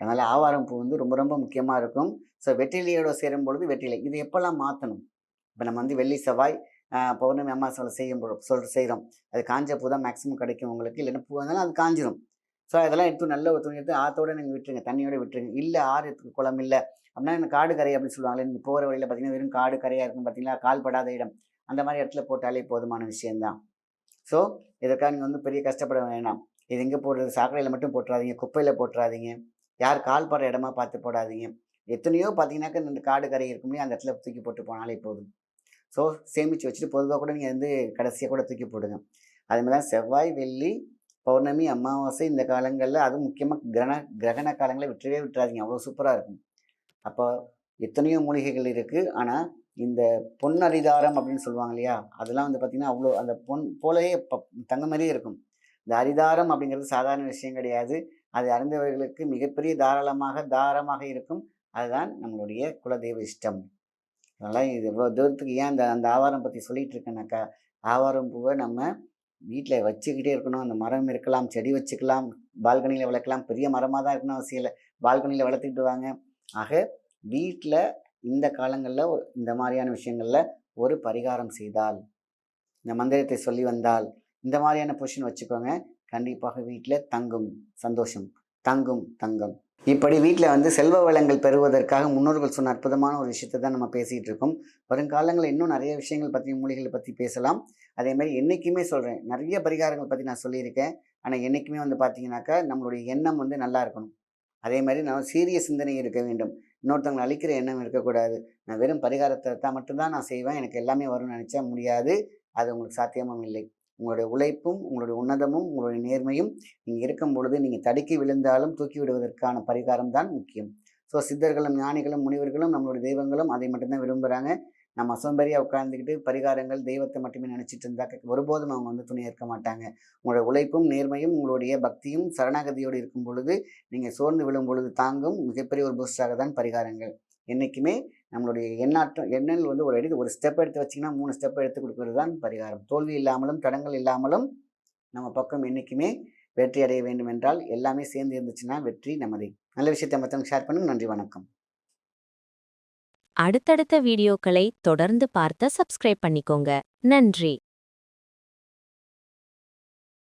அதனால ஆவாரம் பூ வந்து ரொம்ப ரொம்ப முக்கியமா இருக்கும். ஸோ வெற்றிலையோட சேரும்பொழுது வெற்றிலை. இது எப்பலாம் மாத்தணும்? இப்ப நம்ம வந்து வெள்ளி, செவ்வாய், பௌர்ணமி, அமாவாசைல செய்றோம். அது காஞ்ச பூ தான் மேக்ஸிமம் கிடைக்கும் உங்களுக்கு. இல்லன்னா பூவா இருந்தாலும் அது காஞ்சிரும். ஸோ அதெல்லாம் எடுத்து நல்ல ஒரு துணி எடுத்து ஆத்தோட நீங்க விட்டுருங்க. தண்ணியோட விட்டுருங்க. இல்ல ஆறு இருக்கு, குளம் இல்ல அப்படின்னா இந்த காடு, கரை அப்படின்னு சொல்லுவாங்கல்ல. நீங்க போற வழியில பார்த்தீங்கன்னா, வெறும் காடு, கரையா இருக்கும் பார்த்தீங்களா? கால் படாத இடம். அந்த மாரி இடத்துல போட்டாலே போதுமான விஷயம் தான். ஸோ இதற்காக நீங்க வந்து பெரிய கஷ்டப்பட வேணாம். இது எங்க போடுறது? சாக்கடையில மட்டும் போட்டுறாதீங்க. குப்பையில போட்டுறாதீங்க. யார் கால் படுற இடமா பார்த்து போடாதீங்க. எத்தனையோ பார்த்தீங்கன்னாக்கா, இந்த காடு, கரை இருக்கும் இல்லையா? அந்த இடத்துல தூக்கி போட்டு போனாலே போதும். ஸோ சேமிச்சு வச்சுட்டு பொதுவா கூட நீங்க வந்து கடைசியா கூட தூக்கி போடுங்க. அது மாரி தான் செவ்வாய், வெள்ளி, பௌர்ணமி, அமாவாசை இந்த காலங்கள்ல அதுவும் முக்கியமா கிரகண காலங்கள்ல விட்டுறவே விட்டுறாதீங்க. அவ்வளோ சூப்பரா இருக்கும். அப்போ எத்தனையோ மூலிகைகள் இருக்கு. ஆனா, இந்த பொன் அரிதாரம் அப்படின்னு சொல்லுவாங்க இல்லையா? அதெல்லாம் வந்து பார்த்தீங்கன்னா, அவ்வளோ அந்த பொன் போலவே தங்கம் மாரியே இருக்கும். இந்த அரிதாரம் அப்படிங்கிறது சாதாரண விஷயம் கிடையாது. அது அறிந்தவர்களுக்கு மிகப்பெரிய தாரமாக இருக்கும். அதுதான் நம்மளுடைய குலதெய்வ இஷ்டம். அதனால இது இவ்வளோ தூரத்துக்கு ஏன் அந்த அந்த ஆவாரம் பத்தி சொல்லிட்டு இருக்கேன்னாக்கா, ஆவாரம் பூவ நம்ம வீட்ல வச்சுக்கிட்டே இருக்கணும். அந்த மரம் இருக்கலாம், செடி வச்சுக்கலாம், பால்கனியில வளர்க்கலாம். பெரிய மரமா தான் இருக்கணும்னு அவசியம் இல்ல. பால்கனியில வளர்த்துக்கிட்டு வாங்க. ஆக வீட்ல இந்த காலங்கள்ல இந்த மாரியான விஷயங்கள்ல ஒரு பரிகாரம் செய்தால், இந்த மந்திரத்தை சொல்லி வந்தால், இந்த மாரியான பொசிஷன் வச்சுக்கோங்க. கண்டிப்பாக வீட்ல தங்கும் சந்தோஷம். தங்கும் தங்கம். இப்படி வீட்ல வந்து செல்வ வளங்கள் பெறுவதற்காக முன்னோர்கள் சொன்ன அற்புதமான ஒரு விஷயத்த தான் நம்ம பேசிட்டு இருக்கோம். வருங்காலங்கள்ல இன்னும் நெறைய விஷயங்கள் பத்தி, மூலிகைகள பத்தி பேசலாம். அதேமாரி என்னைக்குமே சொல்றேன், நெறைய பரிகாரங்கள் பத்தி நான் சொல்லியிருக்கேன். ஆனா என்னைக்குமே வந்து பார்த்தீங்கன்னாக்கா, நம்மளுடைய எண்ணம் வந்து நல்லா இருக்கணும். அதேமாரி நம்ம சீரிய சிந்தனை இருக்க வேண்டும். இன்னொருத்தவங்கள அழிக்கிற எண்ணம் இருக்கக்கூடாது. நான் வெறும் பரிகாரத்த மட்டும் தான் நான் செய்வேன். எனக்கு எல்லாமே வரும்னு நெனச்சா முடியாது. அது உங்களுக்கு சாத்தியமும் இல்லை. உங்களுடைய உழைப்பும், உங்களுடைய உன்னதமும், உங்களுடைய நேர்மையும் நீங்க இருக்கும் பொழுது நீங்க தடுக்கி விழுந்தாலும் தூக்கி விடுவதற்கான பரிகாரம் தான் முக்கியம். ஸோ சித்தர்களும், ஞானிகளும், முனிவர்களும், நம்மளுடைய தெய்வங்களும் அதை மட்டும் தான் விரும்புறாங்க. நம்ம சோம்பேறியா உட்கார்ந்துக்கிட்டு பரிகாரங்கள், தெய்வத்த மட்டுமே நினைச்சிட்டு இருந்தாக்க ஒருபோதும் அவங்க வந்து துணை ஏற்க மாட்டாங்க. உங்களுடைய உழைப்பும், நேர்மையும், உங்களுடைய பக்தியும் சரணாகதியோடு இருக்கும் பொழுது, நீங்க சோர்ந்து விழும் பொழுது தாங்கும் மிகப்பெரிய ஒரு பூஸ்டராக தான் பரிகாரங்கள். என்னைக்குமே நம்மளுடைய எண்ணல் வந்து ஒரு ஸ்டெப் எடுத்து வச்சீங்கன்னா, 3 ஸ்டெப் எடுத்து குடுக்குறது தான் பரிகாரம். தோல்வி இல்லாமலும், தடங்கல் இல்லாமலும் நம்ம பக்கம் என்னைக்குமே வெற்றி அடைய வேண்டும் என்றால், எல்லாமே சேர்ந்து இருந்துச்சுன்னா வெற்றி நமதே. நல்ல விஷயத்த மத்தவங்களுக்கு ஷேர் பண்ணுங்க. நன்றி, வணக்கம். அடுத்தடுத்த வீடியோக்களை தொடர்ந்து பார்க்க சப்ஸ்கிரைப் பண்ணிக்கோங்க. நன்றி.